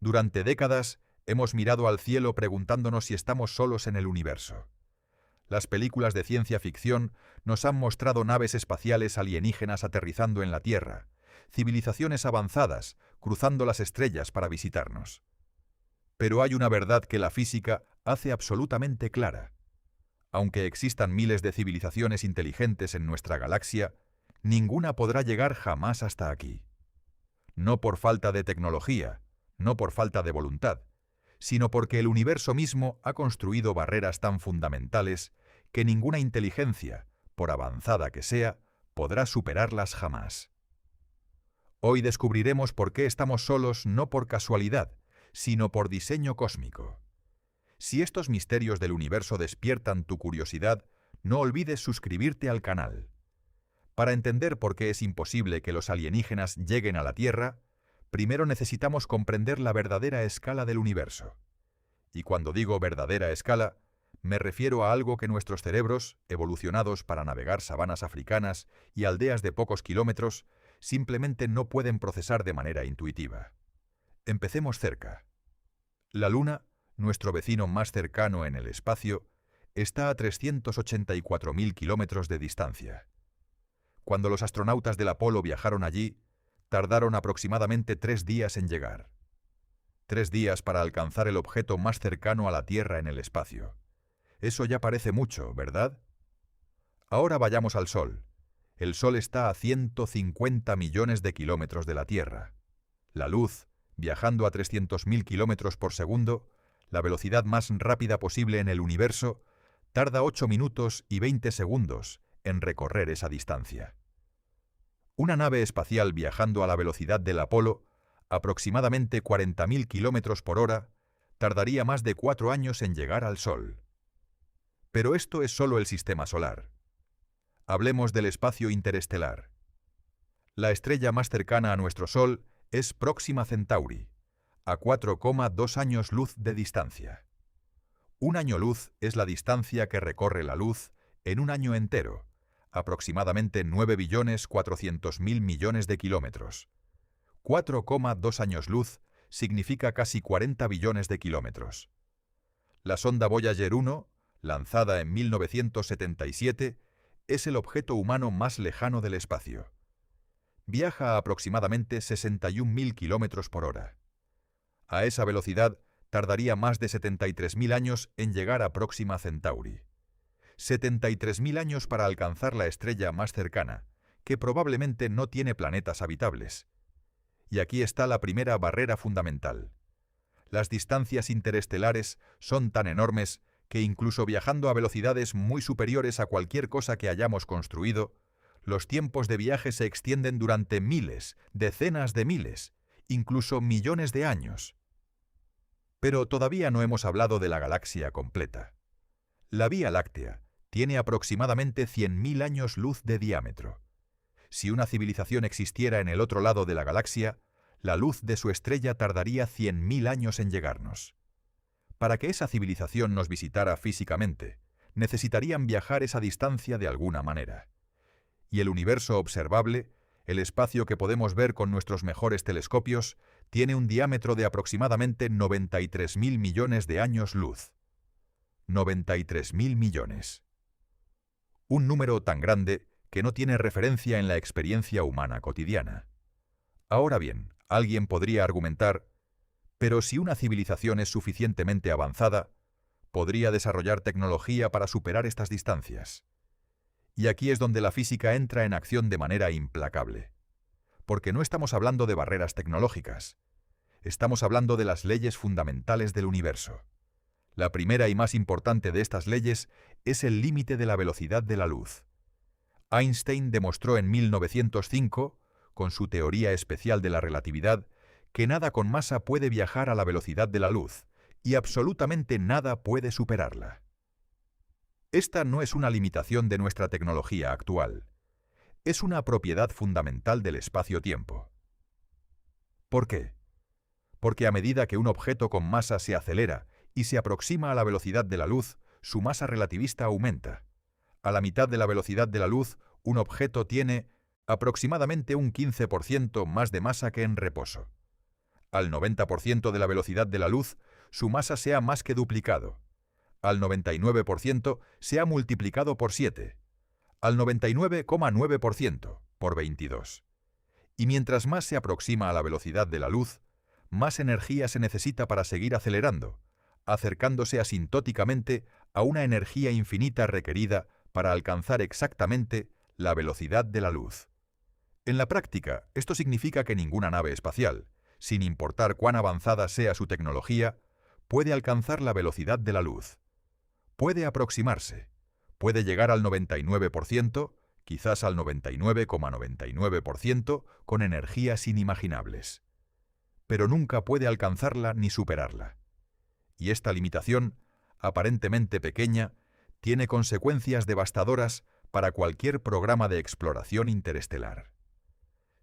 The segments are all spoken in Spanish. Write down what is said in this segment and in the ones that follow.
Durante décadas hemos mirado al cielo preguntándonos si estamos solos en el universo. Las películas de ciencia ficción nos han mostrado naves espaciales alienígenas aterrizando en la Tierra, civilizaciones avanzadas cruzando las estrellas para visitarnos. Pero hay una verdad que la física hace absolutamente clara. Aunque existan miles de civilizaciones inteligentes en nuestra galaxia, ninguna podrá llegar jamás hasta aquí. No por falta de tecnología, no por falta de voluntad, sino porque el universo mismo ha construido barreras tan fundamentales que ninguna inteligencia, por avanzada que sea, podrá superarlas jamás. Hoy descubriremos por qué estamos solos no por casualidad, sino por diseño cósmico. Si estos misterios del universo despiertan tu curiosidad, no olvides suscribirte al canal. Para entender por qué es imposible que los alienígenas lleguen a la Tierra, primero necesitamos comprender la verdadera escala del universo. Y cuando digo verdadera escala, me refiero a algo que nuestros cerebros, evolucionados para navegar sabanas africanas y aldeas de pocos kilómetros, simplemente no pueden procesar de manera intuitiva. Empecemos cerca. La Luna, nuestro vecino más cercano en el espacio, está a 384.000 kilómetros de distancia. Cuando los astronautas del Apolo viajaron allí, tardaron aproximadamente 3 días en llegar. 3 días para alcanzar el objeto más cercano a la Tierra en el espacio. Eso ya parece mucho, ¿verdad? Ahora vayamos al Sol. El Sol está a 150 millones de kilómetros de la Tierra. La luz, viajando a 300.000 kilómetros por segundo, la velocidad más rápida posible en el universo, tarda 8 minutos y 20 segundos en recorrer esa distancia. Una nave espacial viajando a la velocidad del Apolo, aproximadamente 40.000 kilómetros por hora, tardaría más de 4 años en llegar al Sol. Pero esto es solo el sistema solar. Hablemos del espacio interestelar. La estrella más cercana a nuestro Sol es Próxima Centauri, a 4,2 años luz de distancia. Un año luz es la distancia que recorre la luz en un año entero, aproximadamente 9.400.000 millones de kilómetros. 4,2 años luz significa casi 40 billones de kilómetros. La sonda Voyager 1, lanzada en 1977, es el objeto humano más lejano del espacio. Viaja a aproximadamente 61.000 kilómetros por hora. A esa velocidad tardaría más de 73.000 años en llegar a Próxima Centauri. 73.000 años para alcanzar la estrella más cercana, que probablemente no tiene planetas habitables. Y aquí está la primera barrera fundamental. Las distancias interestelares son tan enormes que incluso viajando a velocidades muy superiores a cualquier cosa que hayamos construido, los tiempos de viaje se extienden durante miles, decenas de miles, incluso millones de años. Pero todavía no hemos hablado de la galaxia completa. La Vía Láctea tiene aproximadamente 100.000 años luz de diámetro. Si una civilización existiera en el otro lado de la galaxia, la luz de su estrella tardaría 100.000 años en llegarnos. Para que esa civilización nos visitara físicamente, necesitarían viajar esa distancia de alguna manera. Y el universo observable, el espacio que podemos ver con nuestros mejores telescopios, tiene un diámetro de aproximadamente 93.000 millones de años luz. 93.000 millones. Un número tan grande que no tiene referencia en la experiencia humana cotidiana. Ahora bien, alguien podría argumentar, pero si una civilización es suficientemente avanzada, podría desarrollar tecnología para superar estas distancias. Y aquí es donde la física entra en acción de manera implacable. Porque no estamos hablando de barreras tecnológicas. Estamos hablando de las leyes fundamentales del universo. La primera y más importante de estas leyes es el límite de la velocidad de la luz. Einstein demostró en 1905, con su teoría especial de la relatividad, que nada con masa puede viajar a la velocidad de la luz, y absolutamente nada puede superarla. Esta no es una limitación de nuestra tecnología actual. Es una propiedad fundamental del espacio-tiempo. ¿Por qué? Porque a medida que un objeto con masa se acelera y se aproxima a la velocidad de la luz, su masa relativista aumenta. A la mitad de la velocidad de la luz, un objeto tiene aproximadamente un 15% más de masa que en reposo. al 90% de la velocidad de la luz, su masa se ha más que duplicado. Al 99% se ha multiplicado por 7. Al 99,9% por 22. Y mientras más se aproxima a la velocidad de la luz, más energía se necesita para seguir acelerando, acercándose asintóticamente a una energía infinita requerida para alcanzar exactamente la velocidad de la luz. En la práctica, esto significa que ninguna nave espacial, sin importar cuán avanzada sea su tecnología, puede alcanzar la velocidad de la luz. Puede aproximarse, puede llegar al 99%, quizás al 99,99% con energías inimaginables. Pero nunca puede alcanzarla ni superarla. Y esta limitación, aparentemente pequeña, tiene consecuencias devastadoras para cualquier programa de exploración interestelar.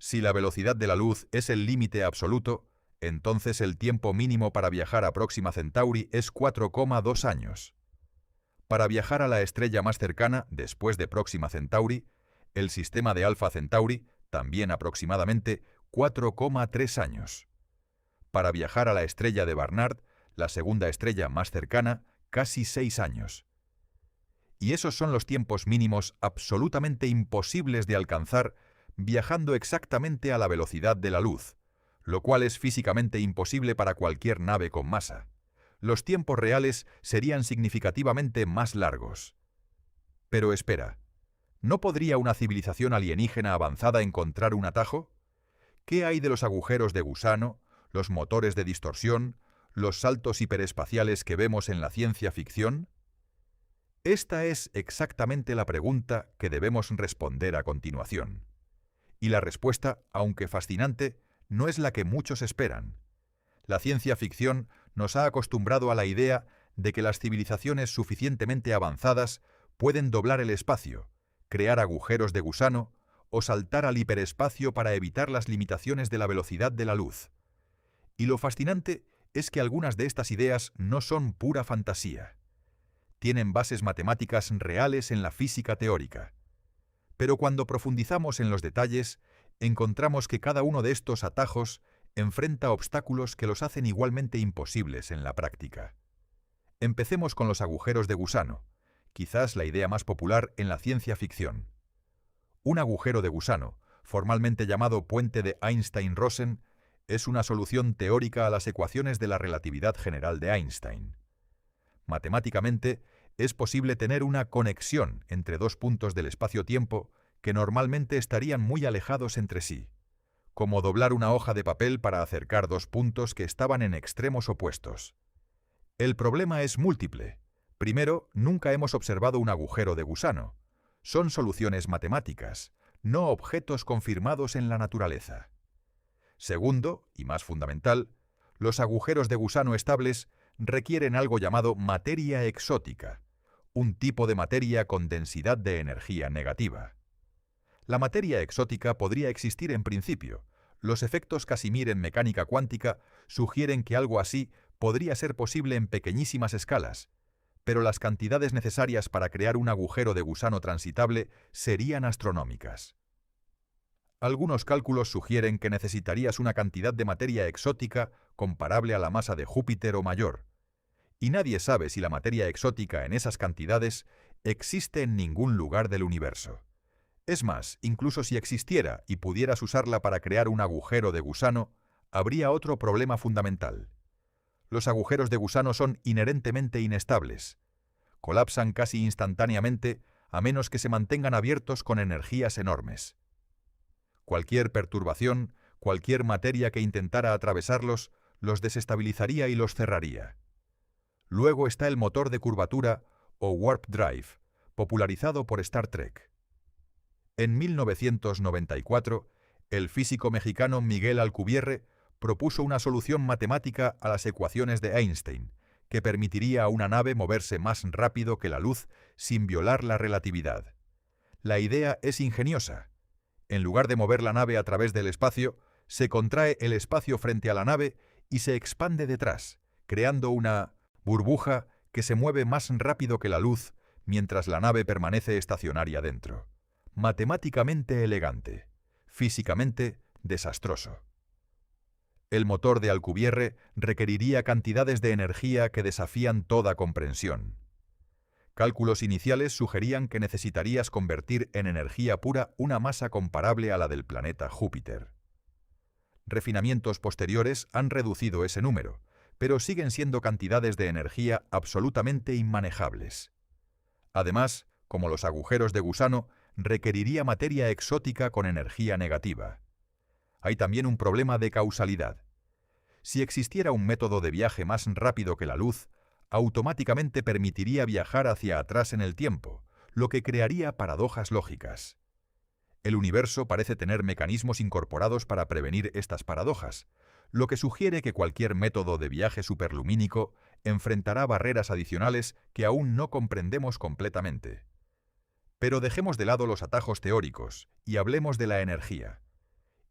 Si la velocidad de la luz es el límite absoluto, entonces el tiempo mínimo para viajar a Próxima Centauri es 4,2 años. Para viajar a la estrella más cercana, después de Próxima Centauri, el sistema de Alpha Centauri, también aproximadamente 4,3 años. Para viajar a la estrella de Barnard, la segunda estrella más cercana, casi 6 años. Y esos son los tiempos mínimos absolutamente imposibles de alcanzar viajando exactamente a la velocidad de la luz, lo cual es físicamente imposible para cualquier nave con masa. Los tiempos reales serían significativamente más largos. Pero espera, ¿no podría una civilización alienígena avanzada encontrar un atajo? ¿Qué hay de los agujeros de gusano, los motores de distorsión, los saltos hiperespaciales que vemos en la ciencia ficción? Esta es exactamente la pregunta que debemos responder a continuación. Y la respuesta, aunque fascinante, no es la que muchos esperan. La ciencia ficción nos ha acostumbrado a la idea de que las civilizaciones suficientemente avanzadas pueden doblar el espacio, crear agujeros de gusano o saltar al hiperespacio para evitar las limitaciones de la velocidad de la luz. Y lo fascinante es que algunas de estas ideas no son pura fantasía. Tienen bases matemáticas reales en la física teórica. Pero cuando profundizamos en los detalles, encontramos que cada uno de estos atajos enfrenta obstáculos que los hacen igualmente imposibles en la práctica. Empecemos con los agujeros de gusano, quizás la idea más popular en la ciencia ficción. Un agujero de gusano, formalmente llamado puente de Einstein-Rosen, es una solución teórica a las ecuaciones de la relatividad general de Einstein. Matemáticamente, es posible tener una conexión entre dos puntos del espacio-tiempo que normalmente estarían muy alejados entre sí, como doblar una hoja de papel para acercar dos puntos que estaban en extremos opuestos. El problema es múltiple. Primero, nunca hemos observado un agujero de gusano. Son soluciones matemáticas, no objetos confirmados en la naturaleza. Segundo, y más fundamental, los agujeros de gusano estables requieren algo llamado materia exótica, un tipo de materia con densidad de energía negativa. La materia exótica podría existir en principio. Los efectos Casimir en mecánica cuántica sugieren que algo así podría ser posible en pequeñísimas escalas, pero las cantidades necesarias para crear un agujero de gusano transitable serían astronómicas. Algunos cálculos sugieren que necesitarías una cantidad de materia exótica comparable a la masa de Júpiter o mayor, y nadie sabe si la materia exótica en esas cantidades existe en ningún lugar del universo. Es más, incluso si existiera y pudieras usarla para crear un agujero de gusano, habría otro problema fundamental. Los agujeros de gusano son inherentemente inestables. Colapsan casi instantáneamente a menos que se mantengan abiertos con energías enormes. Cualquier perturbación, cualquier materia que intentara atravesarlos, los desestabilizaría y los cerraría. Luego está el motor de curvatura o warp drive, popularizado por Star Trek. En 1994, el físico mexicano Miguel Alcubierre propuso una solución matemática a las ecuaciones de Einstein, que permitiría a una nave moverse más rápido que la luz sin violar la relatividad. La idea es ingeniosa. En lugar de mover la nave a través del espacio, se contrae el espacio frente a la nave y se expande detrás, creando una burbuja que se mueve más rápido que la luz mientras la nave permanece estacionaria dentro. Matemáticamente elegante, físicamente desastroso. El motor de Alcubierre requeriría cantidades de energía que desafían toda comprensión. Cálculos iniciales sugerían que necesitarías convertir en energía pura una masa comparable a la del planeta Júpiter. Refinamientos posteriores han reducido ese número, pero siguen siendo cantidades de energía absolutamente inmanejables. Además, como los agujeros de gusano, requeriría materia exótica con energía negativa. Hay también un problema de causalidad. Si existiera un método de viaje más rápido que la luz, automáticamente permitiría viajar hacia atrás en el tiempo, lo que crearía paradojas lógicas. El universo parece tener mecanismos incorporados para prevenir estas paradojas, lo que sugiere que cualquier método de viaje superlumínico enfrentará barreras adicionales que aún no comprendemos completamente. Pero dejemos de lado los atajos teóricos y hablemos de la energía.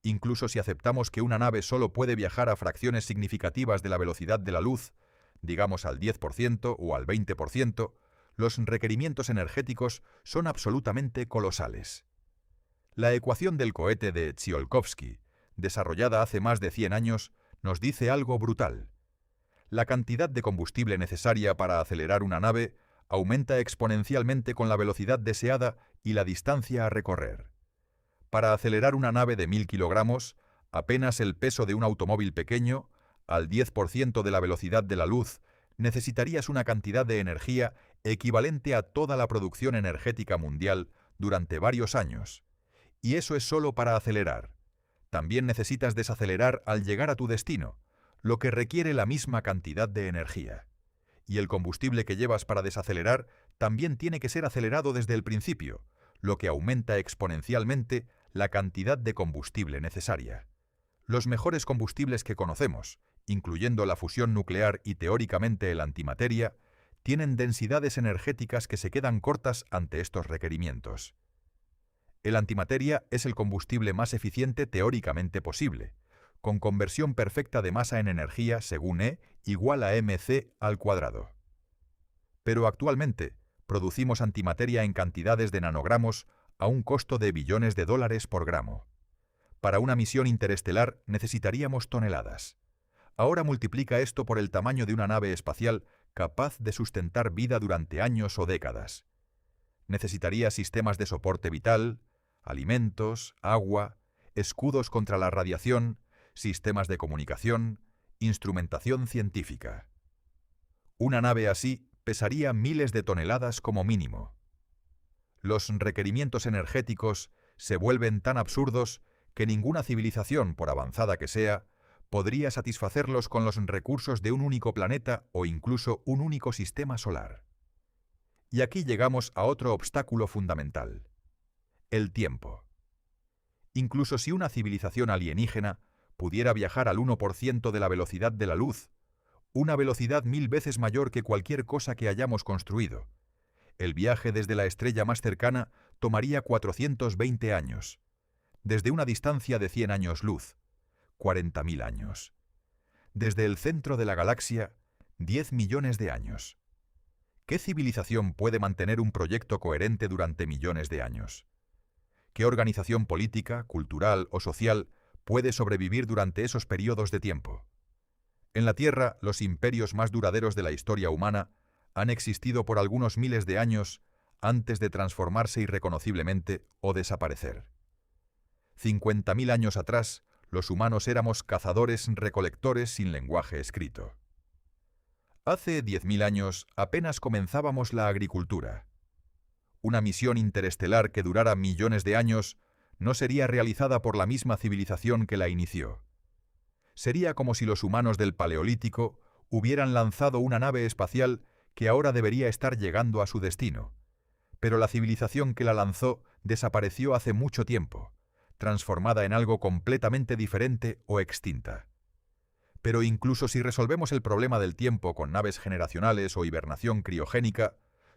Incluso si aceptamos que una nave solo puede viajar a fracciones significativas de la velocidad de la luz, digamos al 10% o al 20%, los requerimientos energéticos son absolutamente colosales. La ecuación del cohete de Tsiolkovsky, desarrollada hace más de 100 años, nos dice algo brutal. La cantidad de combustible necesaria para acelerar una nave aumenta exponencialmente con la velocidad deseada y la distancia a recorrer. Para acelerar una nave de 1000 kilogramos, apenas el peso de un automóvil pequeño, al 10% de la velocidad de la luz, necesitarías una cantidad de energía equivalente a toda la producción energética mundial durante varios años. Y eso es solo para acelerar. También necesitas desacelerar al llegar a tu destino, lo que requiere la misma cantidad de energía. Y el combustible que llevas para desacelerar también tiene que ser acelerado desde el principio, lo que aumenta exponencialmente la cantidad de combustible necesaria. Los mejores combustibles que conocemos, incluyendo la fusión nuclear y teóricamente el antimateria, tienen densidades energéticas que se quedan cortas ante estos requerimientos. El antimateria es el combustible más eficiente teóricamente posible, con conversión perfecta de masa en energía según E igual a mc². Pero actualmente producimos antimateria en cantidades de nanogramos a un costo de billones de dólares por gramo. Para una misión interestelar necesitaríamos toneladas. Ahora multiplica esto por el tamaño de una nave espacial capaz de sustentar vida durante años o décadas. Necesitaría sistemas de soporte vital, alimentos, agua, escudos contra la radiación, sistemas de comunicación, instrumentación científica. Una nave así pesaría miles de toneladas como mínimo. Los requerimientos energéticos se vuelven tan absurdos que ninguna civilización, por avanzada que sea, podría satisfacerlos con los recursos de un único planeta o incluso un único sistema solar. Y aquí llegamos a otro obstáculo fundamental: el tiempo. Incluso si una civilización alienígena pudiera viajar al 1% de la velocidad de la luz, una velocidad 1000 veces mayor que cualquier cosa que hayamos construido, el viaje desde la estrella más cercana tomaría 420 años, desde una distancia de 100 años luz, 40.000 años. Desde el centro de la galaxia, 10 millones de años. ¿Qué civilización puede mantener un proyecto coherente durante millones de años? ¿Qué organización política, cultural o social puede sobrevivir durante esos periodos de tiempo? En la Tierra, los imperios más duraderos de la historia humana han existido por algunos miles de años antes de transformarse irreconociblemente o desaparecer. 50.000 años atrás, los humanos éramos cazadores-recolectores sin lenguaje escrito. Hace 10.000 años apenas comenzábamos la agricultura. Una misión interestelar que durara millones de años no sería realizada por la misma civilización que la inició. Sería como si los humanos del Paleolítico hubieran lanzado una nave espacial que ahora debería estar llegando a su destino, pero la civilización que la lanzó desapareció hace mucho tiempo, transformada en algo completamente diferente o extinta. Pero incluso si resolvemos el problema del tiempo con naves generacionales o hibernación criogénica,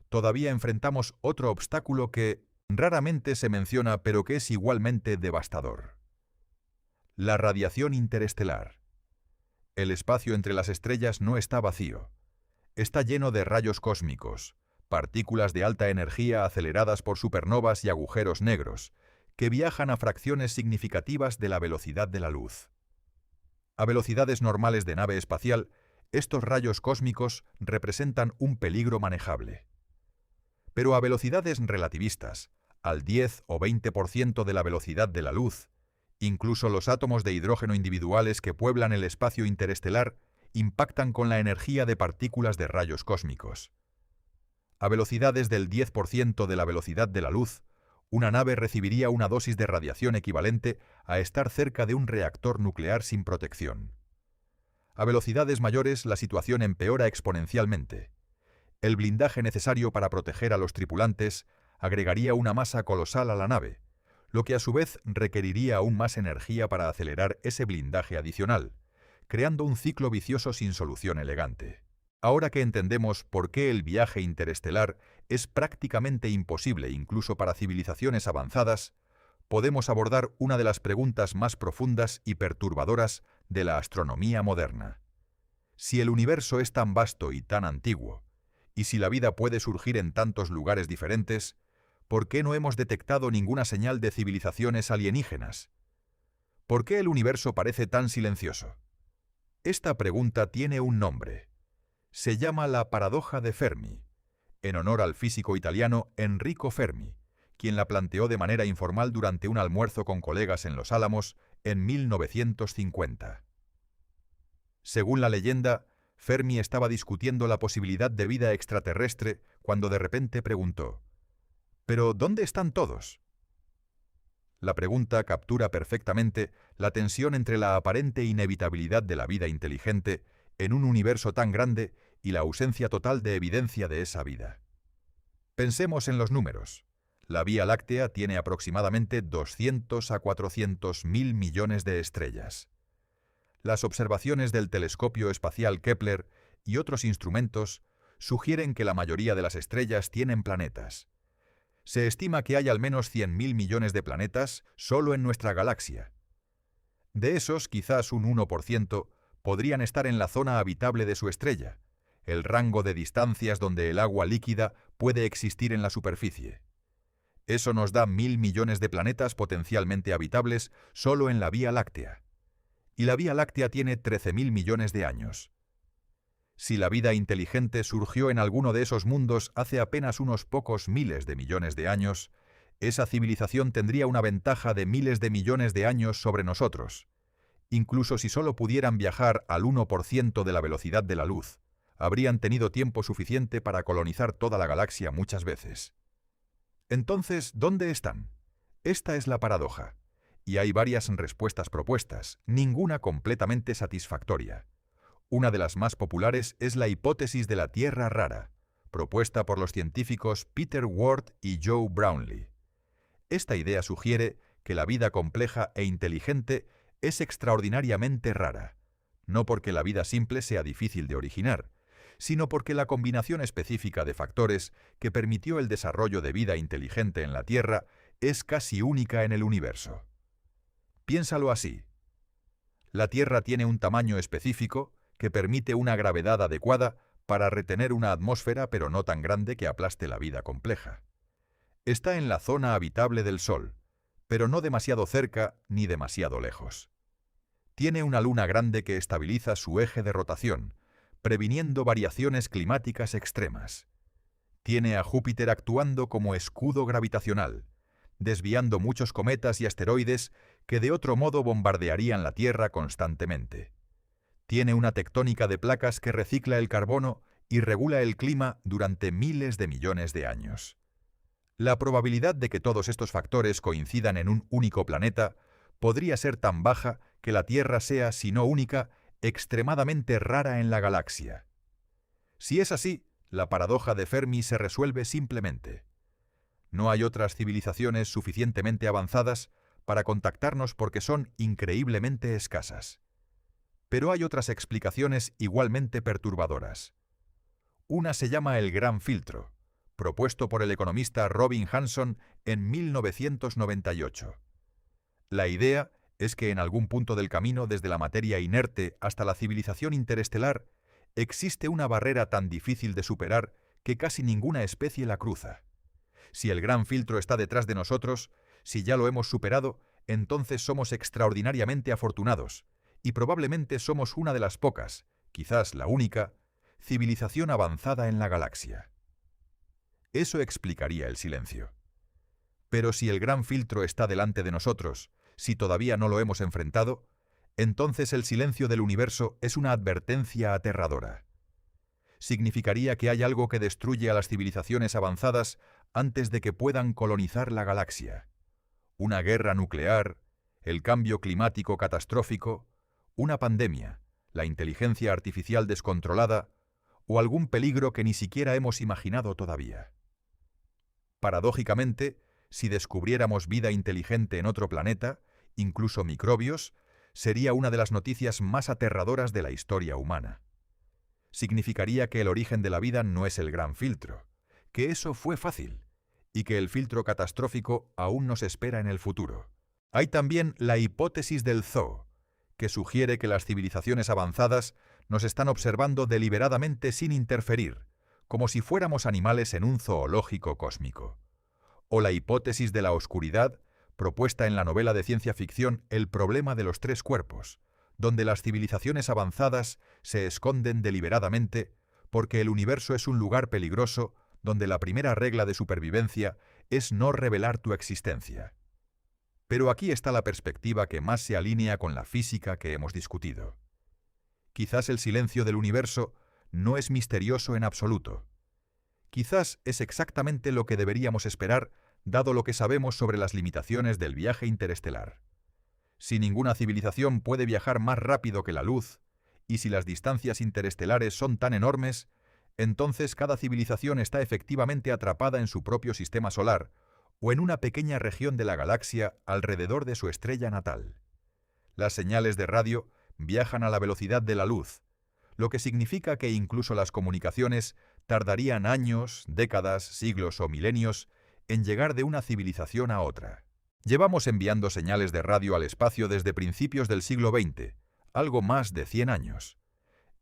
todavía enfrentamos otro obstáculo que raramente se menciona pero que es igualmente devastador: la radiación interestelar. El espacio entre las estrellas no está vacío. Está lleno de rayos cósmicos, partículas de alta energía aceleradas por supernovas y agujeros negros, que viajan a fracciones significativas de la velocidad de la luz. A velocidades normales de nave espacial, estos rayos cósmicos representan un peligro manejable. Pero a velocidades relativistas, al 10 o 20% de la velocidad de la luz, incluso los átomos de hidrógeno individuales que pueblan el espacio interestelar impactan con la energía de partículas de rayos cósmicos. A velocidades del 10% de la velocidad de la luz, una nave recibiría una dosis de radiación equivalente a estar cerca de un reactor nuclear sin protección. A velocidades mayores, la situación empeora exponencialmente. El blindaje necesario para proteger a los tripulantes agregaría una masa colosal a la nave, lo que a su vez requeriría aún más energía para acelerar ese blindaje adicional, creando un ciclo vicioso sin solución elegante. Ahora que entendemos por qué el viaje interestelar es prácticamente imposible incluso para civilizaciones avanzadas, podemos abordar una de las preguntas más profundas y perturbadoras de la astronomía moderna. Si el universo es tan vasto y tan antiguo, y si la vida puede surgir en tantos lugares diferentes, ¿por qué no hemos detectado ninguna señal de civilizaciones alienígenas? ¿Por qué el universo parece tan silencioso? Esta pregunta tiene un nombre. Se llama la paradoja de Fermi, en honor al físico italiano Enrico Fermi, quien la planteó de manera informal durante un almuerzo con colegas en Los Álamos en 1950. Según la leyenda, Fermi estaba discutiendo la posibilidad de vida extraterrestre cuando de repente preguntó: ¿pero dónde están todos? La pregunta captura perfectamente la tensión entre la aparente inevitabilidad de la vida inteligente en un universo tan grande y la ausencia total de evidencia de esa vida. Pensemos en los números. La Vía Láctea tiene aproximadamente 200 a 400.000 millones de estrellas. Las observaciones del telescopio espacial Kepler y otros instrumentos sugieren que la mayoría de las estrellas tienen planetas. Se estima que hay al menos 100.000 millones de planetas solo en nuestra galaxia. De esos, quizás un 1% podrían estar en la zona habitable de su estrella, el rango de distancias donde el agua líquida puede existir en la superficie. Eso nos da 1.000 millones de planetas potencialmente habitables solo en la Vía Láctea. Y la Vía Láctea tiene 13.000 millones de años. Si la vida inteligente surgió en alguno de esos mundos hace apenas unos pocos miles de millones de años, esa civilización tendría una ventaja de miles de millones de años sobre nosotros. Incluso si solo pudieran viajar al 1% de la velocidad de la luz, habrían tenido tiempo suficiente para colonizar toda la galaxia muchas veces. Entonces, ¿dónde están? Esta es la paradoja. Y hay varias respuestas propuestas, ninguna completamente satisfactoria. Una de las más populares es la hipótesis de la Tierra rara, propuesta por los científicos Peter Ward y Joe Brownlee. Esta idea sugiere que la vida compleja e inteligente es extraordinariamente rara, no porque la vida simple sea difícil de originar, sino porque la combinación específica de factores que permitió el desarrollo de vida inteligente en la Tierra es casi única en el universo. Piénsalo así. La Tierra tiene un tamaño específico que permite una gravedad adecuada para retener una atmósfera pero no tan grande que aplaste la vida compleja. Está en la zona habitable del Sol, pero no demasiado cerca ni demasiado lejos. Tiene una luna grande que estabiliza su eje de rotación, previniendo variaciones climáticas extremas. Tiene a Júpiter actuando como escudo gravitacional, desviando muchos cometas y asteroides que de otro modo bombardearían la Tierra constantemente. Tiene una tectónica de placas que recicla el carbono y regula el clima durante miles de millones de años. La probabilidad de que todos estos factores coincidan en un único planeta podría ser tan baja que la Tierra sea, si no única, extremadamente rara en la galaxia. Si es así, la paradoja de Fermi se resuelve simplemente. No hay otras civilizaciones suficientemente avanzadas para contactarnos porque son increíblemente escasas. Pero hay otras explicaciones igualmente perturbadoras. Una se llama el Gran Filtro, propuesto por el economista Robin Hanson en 1998. La idea es que en algún punto del camino desde la materia inerte hasta la civilización interestelar existe una barrera tan difícil de superar que casi ninguna especie la cruza. Si el Gran Filtro está detrás de nosotros, si ya lo hemos superado, entonces somos extraordinariamente afortunados, y probablemente somos una de las pocas, quizás la única, civilización avanzada en la galaxia. Eso explicaría el silencio. Pero si el gran filtro está delante de nosotros, si todavía no lo hemos enfrentado, entonces el silencio del universo es una advertencia aterradora. Significaría que hay algo que destruye a las civilizaciones avanzadas antes de que puedan colonizar la galaxia. Una guerra nuclear, el cambio climático catastrófico, una pandemia, la inteligencia artificial descontrolada o algún peligro que ni siquiera hemos imaginado todavía. Paradójicamente, si descubriéramos vida inteligente en otro planeta, incluso microbios, sería una de las noticias más aterradoras de la historia humana. Significaría que el origen de la vida no es el gran filtro, que eso fue fácil, y que el filtro catastrófico aún nos espera en el futuro. Hay también la hipótesis del zoo, que sugiere que las civilizaciones avanzadas nos están observando deliberadamente sin interferir, como si fuéramos animales en un zoológico cósmico. O la hipótesis de la oscuridad, propuesta en la novela de ciencia ficción El problema de los tres cuerpos, donde las civilizaciones avanzadas se esconden deliberadamente porque el universo es un lugar peligroso donde la primera regla de supervivencia es no revelar tu existencia. Pero aquí está la perspectiva que más se alinea con la física que hemos discutido. Quizás el silencio del universo no es misterioso en absoluto. Quizás es exactamente lo que deberíamos esperar, dado lo que sabemos sobre las limitaciones del viaje interestelar. Si ninguna civilización puede viajar más rápido que la luz, y si las distancias interestelares son tan enormes, entonces cada civilización está efectivamente atrapada en su propio sistema solar, o en una pequeña región de la galaxia alrededor de su estrella natal. Las señales de radio viajan a la velocidad de la luz, lo que significa que incluso las comunicaciones tardarían años, décadas, siglos o milenios en llegar de una civilización a otra. Llevamos enviando señales de radio al espacio desde principios del siglo XX, algo más de 100 años.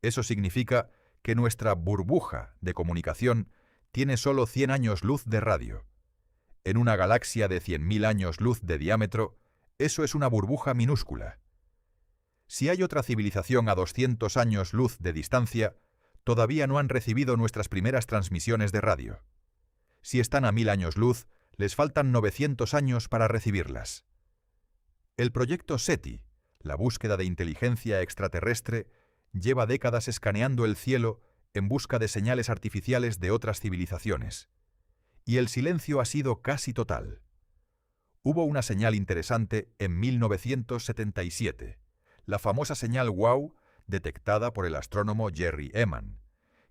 Eso significa que nuestra burbuja de comunicación tiene solo 100 años luz de radio. En una galaxia de 100.000 años luz de diámetro, eso es una burbuja minúscula. Si hay otra civilización a 200 años luz de distancia, todavía no han recibido nuestras primeras transmisiones de radio. Si están a 1000 años luz, les faltan 900 años para recibirlas. El proyecto SETI, la búsqueda de inteligencia extraterrestre, lleva décadas escaneando el cielo en busca de señales artificiales de otras civilizaciones. Y el silencio ha sido casi total. Hubo una señal interesante en 1977, la famosa señal WOW detectada por el astrónomo Jerry Ehman,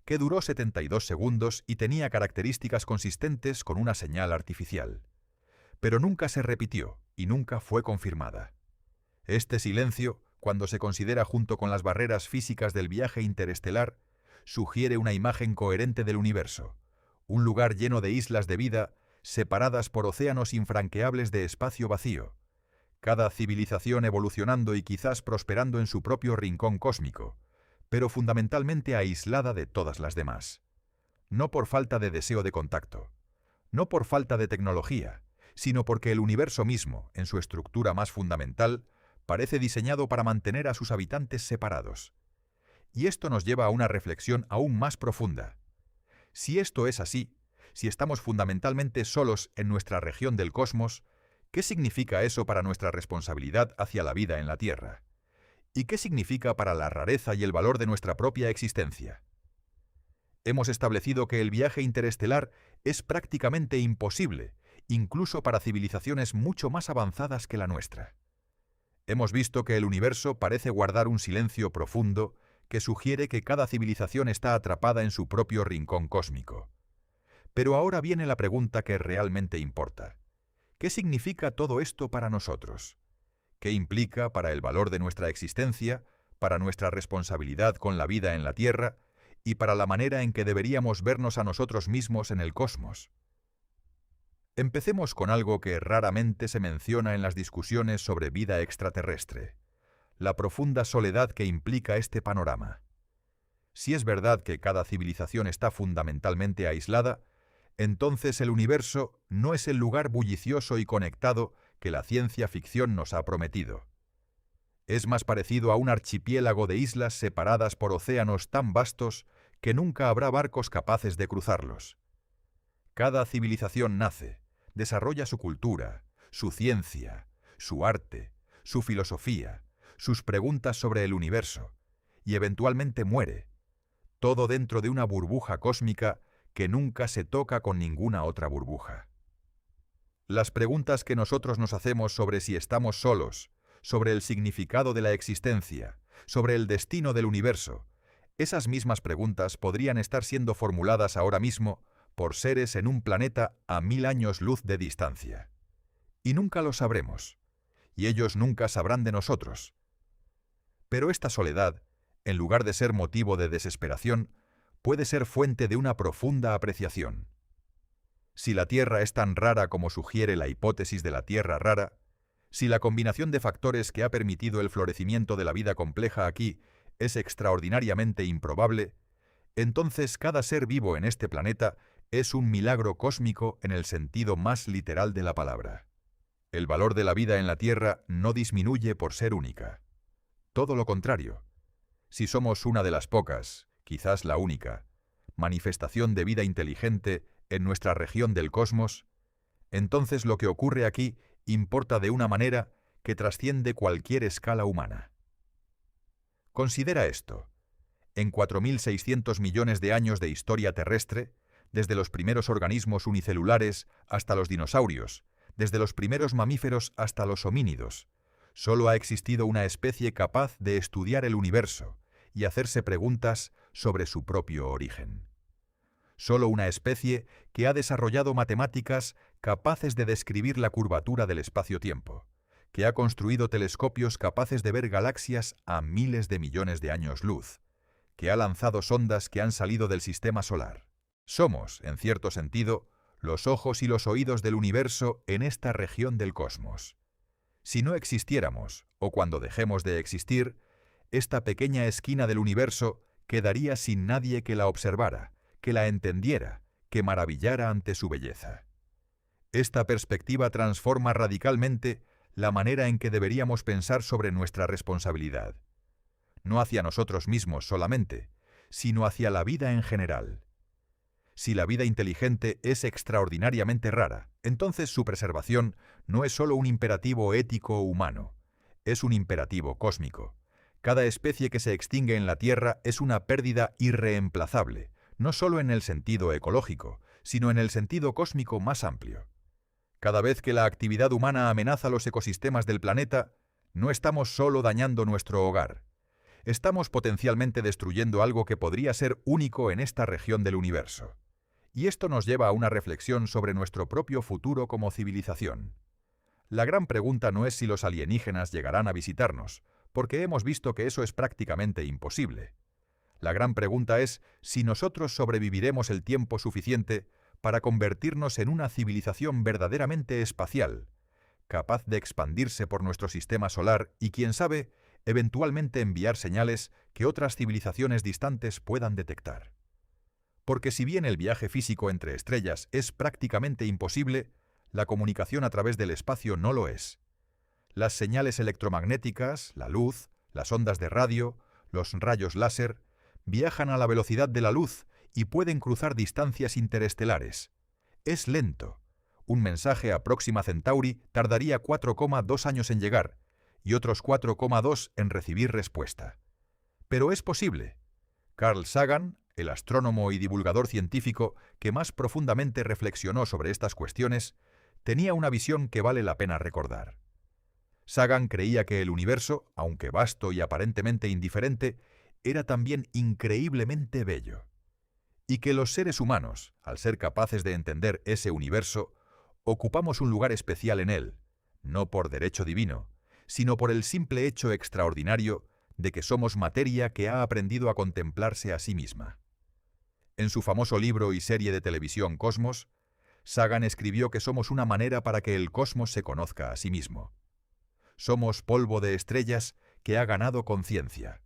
que duró 72 segundos y tenía características consistentes con una señal artificial. Pero nunca se repitió y nunca fue confirmada. Este silencio, cuando se considera junto con las barreras físicas del viaje interestelar, sugiere una imagen coherente del universo, un lugar lleno de islas de vida separadas por océanos infranqueables de espacio vacío, cada civilización evolucionando y quizás prosperando en su propio rincón cósmico, pero fundamentalmente aislada de todas las demás. No por falta de deseo de contacto, no por falta de tecnología, sino porque el universo mismo, en su estructura más fundamental, parece diseñado para mantener a sus habitantes separados. Y esto nos lleva a una reflexión aún más profunda. Si esto es así, si estamos fundamentalmente solos en nuestra región del cosmos, ¿qué significa eso para nuestra responsabilidad hacia la vida en la Tierra? ¿Y qué significa para la rareza y el valor de nuestra propia existencia? Hemos establecido que el viaje interestelar es prácticamente imposible, incluso para civilizaciones mucho más avanzadas que la nuestra. Hemos visto que el universo parece guardar un silencio profundo que sugiere que cada civilización está atrapada en su propio rincón cósmico. Pero ahora viene la pregunta que realmente importa. ¿Qué significa todo esto para nosotros? ¿Qué implica para el valor de nuestra existencia, para nuestra responsabilidad con la vida en la Tierra y para la manera en que deberíamos vernos a nosotros mismos en el cosmos? Empecemos con algo que raramente se menciona en las discusiones sobre vida extraterrestre: la profunda soledad que implica este panorama. Si es verdad que cada civilización está fundamentalmente aislada, entonces el universo no es el lugar bullicioso y conectado que la ciencia ficción nos ha prometido. Es más parecido a un archipiélago de islas separadas por océanos tan vastos que nunca habrá barcos capaces de cruzarlos. Cada civilización nace, desarrolla su cultura, su ciencia, su arte, su filosofía, sus preguntas sobre el universo, y eventualmente muere, todo dentro de una burbuja cósmica que nunca se toca con ninguna otra burbuja. Las preguntas que nosotros nos hacemos sobre si estamos solos, sobre el significado de la existencia, sobre el destino del universo, esas mismas preguntas podrían estar siendo formuladas ahora mismo por seres en un planeta a 1000 años luz de distancia. Y nunca lo sabremos, y ellos nunca sabrán de nosotros. Pero esta soledad, en lugar de ser motivo de desesperación, puede ser fuente de una profunda apreciación. Si la Tierra es tan rara como sugiere la hipótesis de la Tierra rara, si la combinación de factores que ha permitido el florecimiento de la vida compleja aquí es extraordinariamente improbable, entonces cada ser vivo en este planeta es un milagro cósmico en el sentido más literal de la palabra. El valor de la vida en la Tierra no disminuye por ser única. Todo lo contrario. Si somos una de las pocas, quizás la única, manifestación de vida inteligente en nuestra región del cosmos, entonces lo que ocurre aquí importa de una manera que trasciende cualquier escala humana. Considera esto. En 4.600 millones de años de historia terrestre, desde los primeros organismos unicelulares hasta los dinosaurios, desde los primeros mamíferos hasta los homínidos, solo ha existido una especie capaz de estudiar el universo y hacerse preguntas sobre su propio origen. Solo una especie que ha desarrollado matemáticas capaces de describir la curvatura del espacio-tiempo, que ha construido telescopios capaces de ver galaxias a miles de millones de años luz, que ha lanzado sondas que han salido del sistema solar. Somos, en cierto sentido, los ojos y los oídos del universo en esta región del cosmos. Si no existiéramos, o cuando dejemos de existir, esta pequeña esquina del universo quedaría sin nadie que la observara, que la entendiera, que maravillara ante su belleza. Esta perspectiva transforma radicalmente la manera en que deberíamos pensar sobre nuestra responsabilidad. No hacia nosotros mismos solamente, sino hacia la vida en general. Si la vida inteligente es extraordinariamente rara, entonces su preservación no es solo un imperativo ético humano, es un imperativo cósmico. Cada especie que se extingue en la Tierra es una pérdida irreemplazable, no solo en el sentido ecológico, sino en el sentido cósmico más amplio. Cada vez que la actividad humana amenaza los ecosistemas del planeta, no estamos solo dañando nuestro hogar. Estamos potencialmente destruyendo algo que podría ser único en esta región del universo. Y esto nos lleva a una reflexión sobre nuestro propio futuro como civilización. La gran pregunta no es si los alienígenas llegarán a visitarnos, porque hemos visto que eso es prácticamente imposible. La gran pregunta es si nosotros sobreviviremos el tiempo suficiente para convertirnos en una civilización verdaderamente espacial, capaz de expandirse por nuestro sistema solar y, quién sabe, eventualmente enviar señales que otras civilizaciones distantes puedan detectar. Porque si bien el viaje físico entre estrellas es prácticamente imposible, la comunicación a través del espacio no lo es. Las señales electromagnéticas, la luz, las ondas de radio, los rayos láser, viajan a la velocidad de la luz y pueden cruzar distancias interestelares. Es lento. Un mensaje a Próxima Centauri tardaría 4,2 años en llegar y otros 4,2 en recibir respuesta. Pero es posible. Carl Sagan, el astrónomo y divulgador científico que más profundamente reflexionó sobre estas cuestiones, tenía una visión que vale la pena recordar. Sagan creía que el universo, aunque vasto y aparentemente indiferente, era también increíblemente bello, y que los seres humanos, al ser capaces de entender ese universo, ocupamos un lugar especial en él, no por derecho divino, sino por el simple hecho extraordinario de que somos materia que ha aprendido a contemplarse a sí misma. En su famoso libro y serie de televisión Cosmos, Sagan escribió que somos una manera para que el cosmos se conozca a sí mismo. Somos polvo de estrellas que ha ganado conciencia.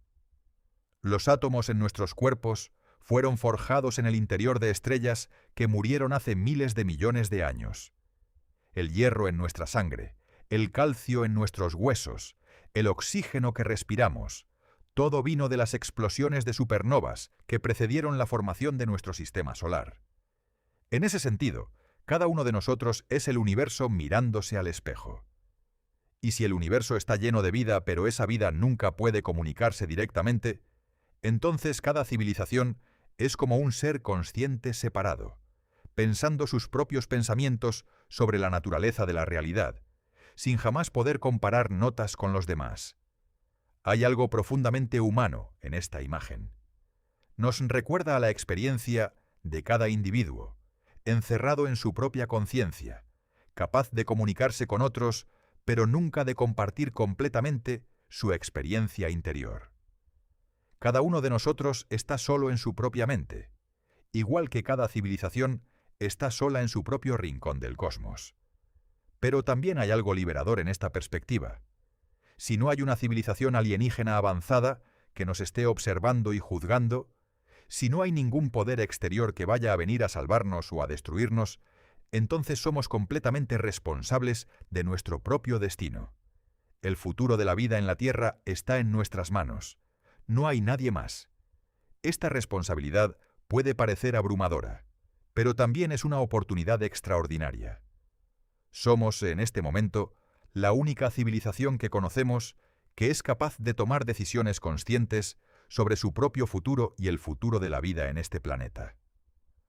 Los átomos en nuestros cuerpos fueron forjados en el interior de estrellas que murieron hace miles de millones de años. El hierro en nuestra sangre, el calcio en nuestros huesos, el oxígeno que respiramos, todo vino de las explosiones de supernovas que precedieron la formación de nuestro sistema solar. En ese sentido, cada uno de nosotros es el universo mirándose al espejo. Y si el universo está lleno de vida, pero esa vida nunca puede comunicarse directamente, entonces cada civilización es como un ser consciente separado, pensando sus propios pensamientos sobre la naturaleza de la realidad, sin jamás poder comparar notas con los demás. Hay algo profundamente humano en esta imagen. Nos recuerda a la experiencia de cada individuo, encerrado en su propia conciencia, capaz de comunicarse con otros, pero nunca de compartir completamente su experiencia interior. Cada uno de nosotros está solo en su propia mente, igual que cada civilización está sola en su propio rincón del cosmos. Pero también hay algo liberador en esta perspectiva. Si no hay una civilización alienígena avanzada que nos esté observando y juzgando, si no hay ningún poder exterior que vaya a venir a salvarnos o a destruirnos, entonces somos completamente responsables de nuestro propio destino. El futuro de la vida en la Tierra está en nuestras manos. No hay nadie más. Esta responsabilidad puede parecer abrumadora, pero también es una oportunidad extraordinaria. Somos, en este momento, la única civilización que conocemos que es capaz de tomar decisiones conscientes sobre su propio futuro y el futuro de la vida en este planeta.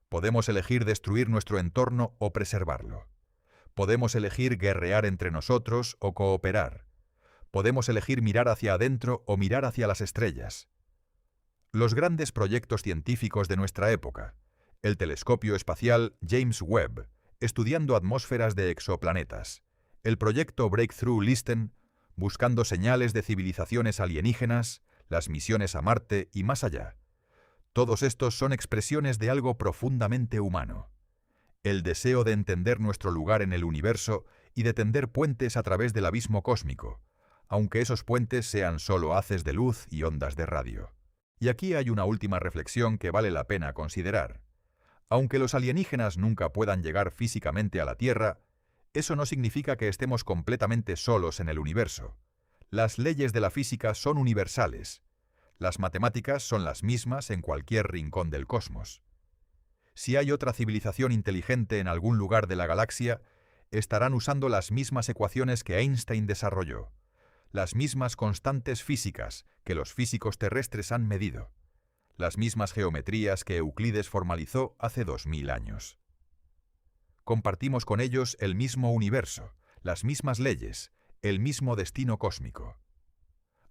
Podemos elegir destruir nuestro entorno o preservarlo. Podemos elegir guerrear entre nosotros o cooperar. Podemos elegir mirar hacia adentro o mirar hacia las estrellas. Los grandes proyectos científicos de nuestra época, el telescopio espacial James Webb, estudiando atmósferas de exoplanetas, el proyecto Breakthrough Listen, buscando señales de civilizaciones alienígenas, las misiones a Marte y más allá. Todos estos son expresiones de algo profundamente humano. El deseo de entender nuestro lugar en el universo y de tender puentes a través del abismo cósmico, aunque esos puentes sean solo haces de luz y ondas de radio. Y aquí hay una última reflexión que vale la pena considerar. Aunque los alienígenas nunca puedan llegar físicamente a la Tierra, eso no significa que estemos completamente solos en el universo. Las leyes de la física son universales. Las matemáticas son las mismas en cualquier rincón del cosmos. Si hay otra civilización inteligente en algún lugar de la galaxia, estarán usando las mismas ecuaciones que Einstein desarrolló, las mismas constantes físicas que los físicos terrestres han medido, las mismas geometrías que Euclides formalizó hace 2000 años. Compartimos con ellos el mismo universo, las mismas leyes, el mismo destino cósmico.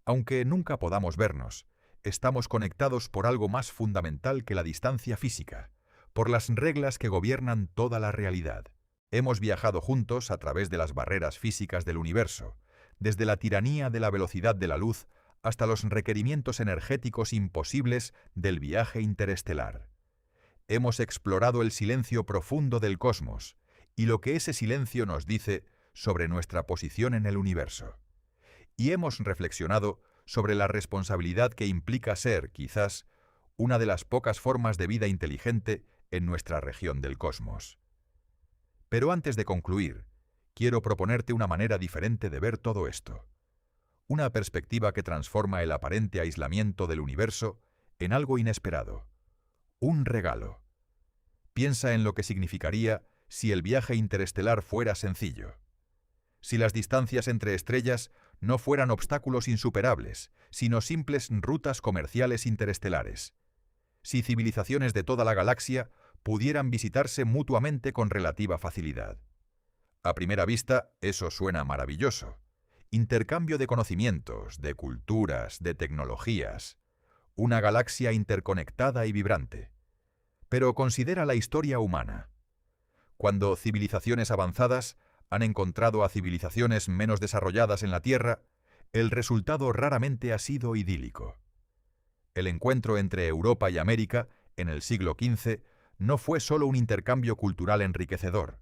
Aunque nunca podamos vernos, estamos conectados por algo más fundamental que la distancia física, por las reglas que gobiernan toda la realidad. Hemos viajado juntos a través de las barreras físicas del universo, desde la tiranía de la velocidad de la luz hasta los requerimientos energéticos imposibles del viaje interestelar. Hemos explorado el silencio profundo del cosmos y lo que ese silencio nos dice sobre nuestra posición en el universo. Y hemos reflexionado sobre la responsabilidad que implica ser, quizás, una de las pocas formas de vida inteligente en nuestra región del cosmos. Pero antes de concluir, quiero proponerte una manera diferente de ver todo esto. Una perspectiva que transforma el aparente aislamiento del universo en algo inesperado. Un regalo. Piensa en lo que significaría si el viaje interestelar fuera sencillo. Si las distancias entre estrellas no fueran obstáculos insuperables, sino simples rutas comerciales interestelares. Si civilizaciones de toda la galaxia pudieran visitarse mutuamente con relativa facilidad. A primera vista, eso suena maravilloso. Intercambio de conocimientos, de culturas, de tecnologías. Una galaxia interconectada y vibrante. Pero considera la historia humana. Cuando civilizaciones avanzadas han encontrado a civilizaciones menos desarrolladas en la Tierra, el resultado raramente ha sido idílico. El encuentro entre Europa y América, en el siglo XV, no fue solo un intercambio cultural enriquecedor.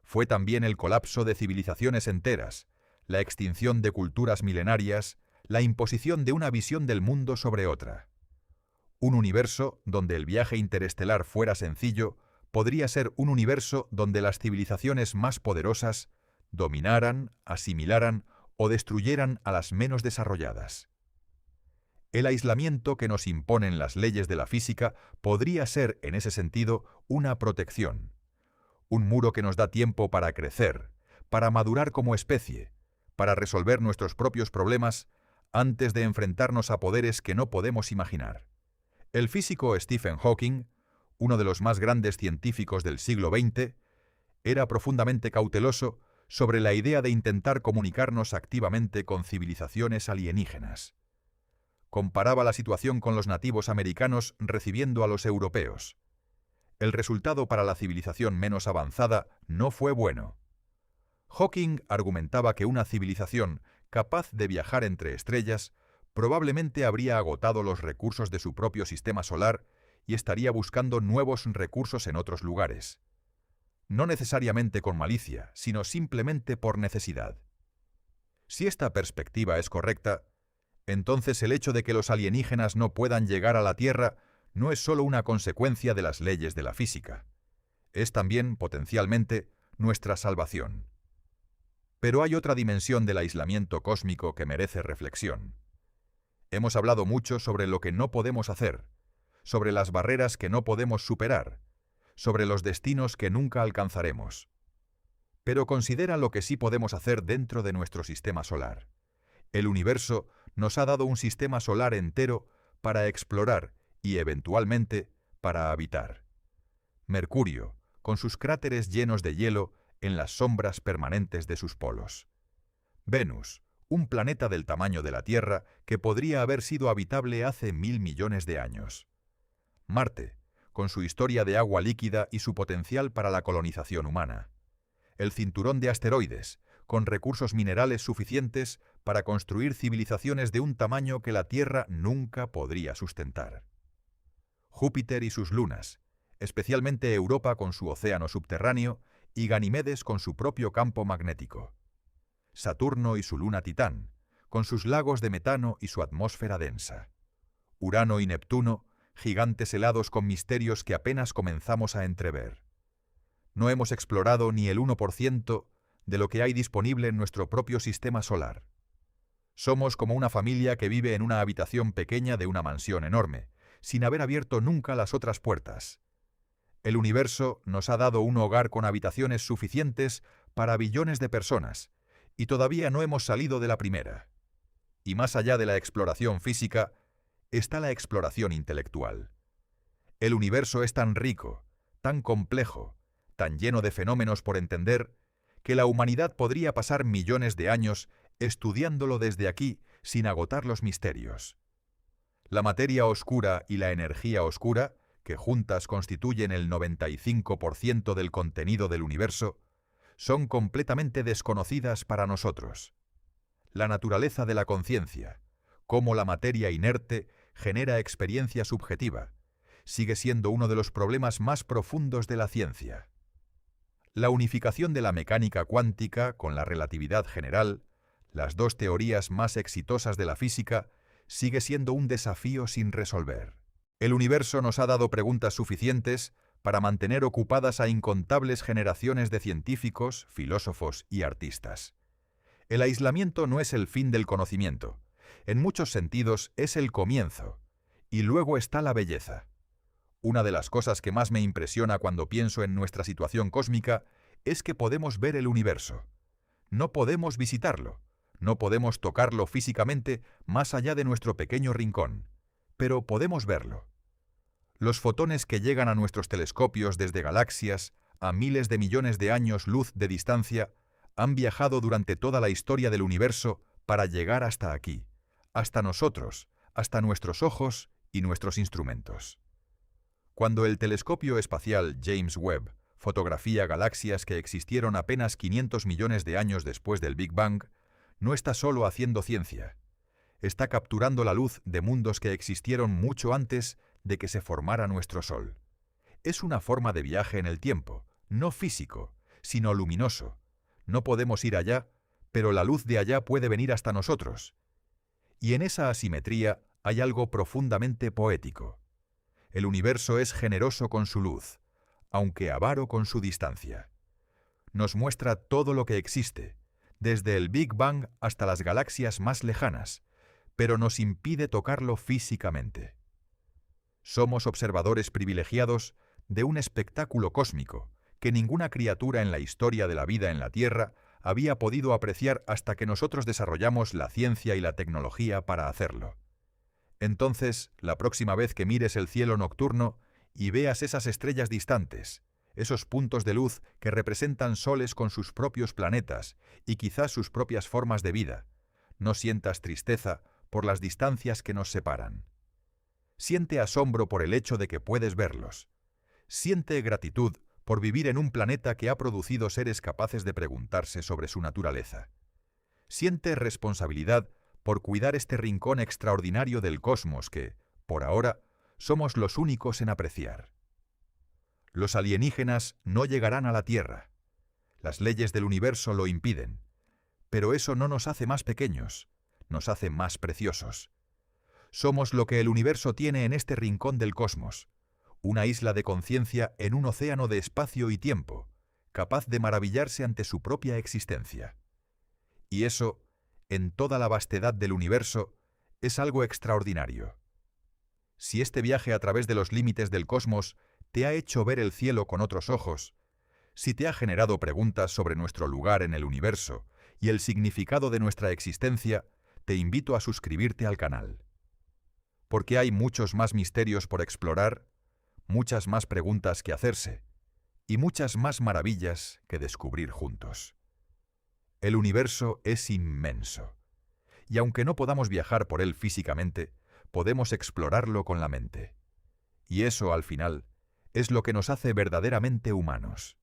Fue también el colapso de civilizaciones enteras, la extinción de culturas milenarias, la imposición de una visión del mundo sobre otra. Un universo donde el viaje interestelar fuera sencillo podría ser un universo donde las civilizaciones más poderosas dominaran, asimilaran o destruyeran a las menos desarrolladas. El aislamiento que nos imponen las leyes de la física podría ser, en ese sentido, una protección. Un muro que nos da tiempo para crecer, para madurar como especie, para resolver nuestros propios problemas antes de enfrentarnos a poderes que no podemos imaginar. El físico Stephen Hawking, uno de los más grandes científicos del siglo XX, era profundamente cauteloso sobre la idea de intentar comunicarnos activamente con civilizaciones alienígenas. Comparaba la situación con los nativos americanos recibiendo a los europeos. El resultado para la civilización menos avanzada no fue bueno. Hawking argumentaba que una civilización capaz de viajar entre estrellas probablemente habría agotado los recursos de su propio sistema solar y estaría buscando nuevos recursos en otros lugares. No necesariamente con malicia, sino simplemente por necesidad. Si esta perspectiva es correcta, entonces el hecho de que los alienígenas no puedan llegar a la Tierra no es solo una consecuencia de las leyes de la física. Es también, potencialmente, nuestra salvación. Pero hay otra dimensión del aislamiento cósmico que merece reflexión. Hemos hablado mucho sobre lo que no podemos hacer, sobre las barreras que no podemos superar, sobre los destinos que nunca alcanzaremos. Pero considera lo que sí podemos hacer dentro de nuestro sistema solar. El universo nos ha dado un sistema solar entero para explorar y, eventualmente, para habitar. Mercurio, con sus cráteres llenos de hielo en las sombras permanentes de sus polos. Venus, un planeta del tamaño de la Tierra que podría haber sido habitable hace 1000 millones de años. Marte, con su historia de agua líquida y su potencial para la colonización humana. El cinturón de asteroides, con recursos minerales suficientes para construir civilizaciones de un tamaño que la Tierra nunca podría sustentar. Júpiter y sus lunas, especialmente Europa con su océano subterráneo y Ganímedes con su propio campo magnético. Saturno y su luna Titán, con sus lagos de metano y su atmósfera densa. Urano y Neptuno, gigantes helados con misterios que apenas comenzamos a entrever. No hemos explorado ni el 1% de lo que hay disponible en nuestro propio sistema solar. Somos como una familia que vive en una habitación pequeña de una mansión enorme, sin haber abierto nunca las otras puertas. El universo nos ha dado un hogar con habitaciones suficientes para billones de personas, y todavía no hemos salido de la primera. Y más allá de la exploración física, está la exploración intelectual. El universo es tan rico, tan complejo, tan lleno de fenómenos por entender, que la humanidad podría pasar millones de años estudiándolo desde aquí sin agotar los misterios. La materia oscura y la energía oscura, que juntas constituyen el 95% del contenido del universo, son completamente desconocidas para nosotros. La naturaleza de la conciencia, cómo la materia inerte genera experiencia subjetiva, sigue siendo uno de los problemas más profundos de la ciencia. La unificación de la mecánica cuántica con la relatividad general, las dos teorías más exitosas de la física, sigue siendo un desafío sin resolver. El universo nos ha dado preguntas suficientes para mantener ocupadas a incontables generaciones de científicos, filósofos y artistas. El aislamiento no es el fin del conocimiento. En muchos sentidos es el comienzo. Y luego está la belleza. Una de las cosas que más me impresiona cuando pienso en nuestra situación cósmica es que podemos ver el universo. No podemos visitarlo. No podemos tocarlo físicamente más allá de nuestro pequeño rincón. Pero podemos verlo. Los fotones que llegan a nuestros telescopios desde galaxias a miles de millones de años luz de distancia han viajado durante toda la historia del universo para llegar hasta aquí, hasta nosotros, hasta nuestros ojos y nuestros instrumentos. Cuando el telescopio espacial James Webb fotografía galaxias que existieron apenas 500 millones de años después del Big Bang, no está solo haciendo ciencia. Está capturando la luz de mundos que existieron mucho antes de que se formara nuestro Sol. Es una forma de viaje en el tiempo, no físico, sino luminoso. No podemos ir allá, pero la luz de allá puede venir hasta nosotros. Y en esa asimetría hay algo profundamente poético. El universo es generoso con su luz, aunque avaro con su distancia. Nos muestra todo lo que existe, desde el Big Bang hasta las galaxias más lejanas, pero nos impide tocarlo físicamente. Somos observadores privilegiados de un espectáculo cósmico que ninguna criatura en la historia de la vida en la Tierra había podido apreciar hasta que nosotros desarrollamos la ciencia y la tecnología para hacerlo. Entonces, la próxima vez que mires el cielo nocturno y veas esas estrellas distantes, esos puntos de luz que representan soles con sus propios planetas y quizás sus propias formas de vida, no sientas tristeza por las distancias que nos separan. Siente asombro por el hecho de que puedes verlos. Siente gratitud por vivir en un planeta que ha producido seres capaces de preguntarse sobre su naturaleza. Siente responsabilidad por cuidar este rincón extraordinario del cosmos que, por ahora, somos los únicos en apreciar. Los alienígenas no llegarán a la Tierra. Las leyes del universo lo impiden. Pero eso no nos hace más pequeños, nos hace más preciosos. Somos lo que el universo tiene en este rincón del cosmos, una isla de conciencia en un océano de espacio y tiempo, capaz de maravillarse ante su propia existencia. Y eso, en toda la vastedad del universo, es algo extraordinario. Si este viaje a través de los límites del cosmos te ha hecho ver el cielo con otros ojos, si te ha generado preguntas sobre nuestro lugar en el universo y el significado de nuestra existencia, te invito a suscribirte al canal. Porque hay muchos más misterios por explorar, muchas más preguntas que hacerse y muchas más maravillas que descubrir juntos. El universo es inmenso, y aunque no podamos viajar por él físicamente, podemos explorarlo con la mente. Y eso, al final, es lo que nos hace verdaderamente humanos.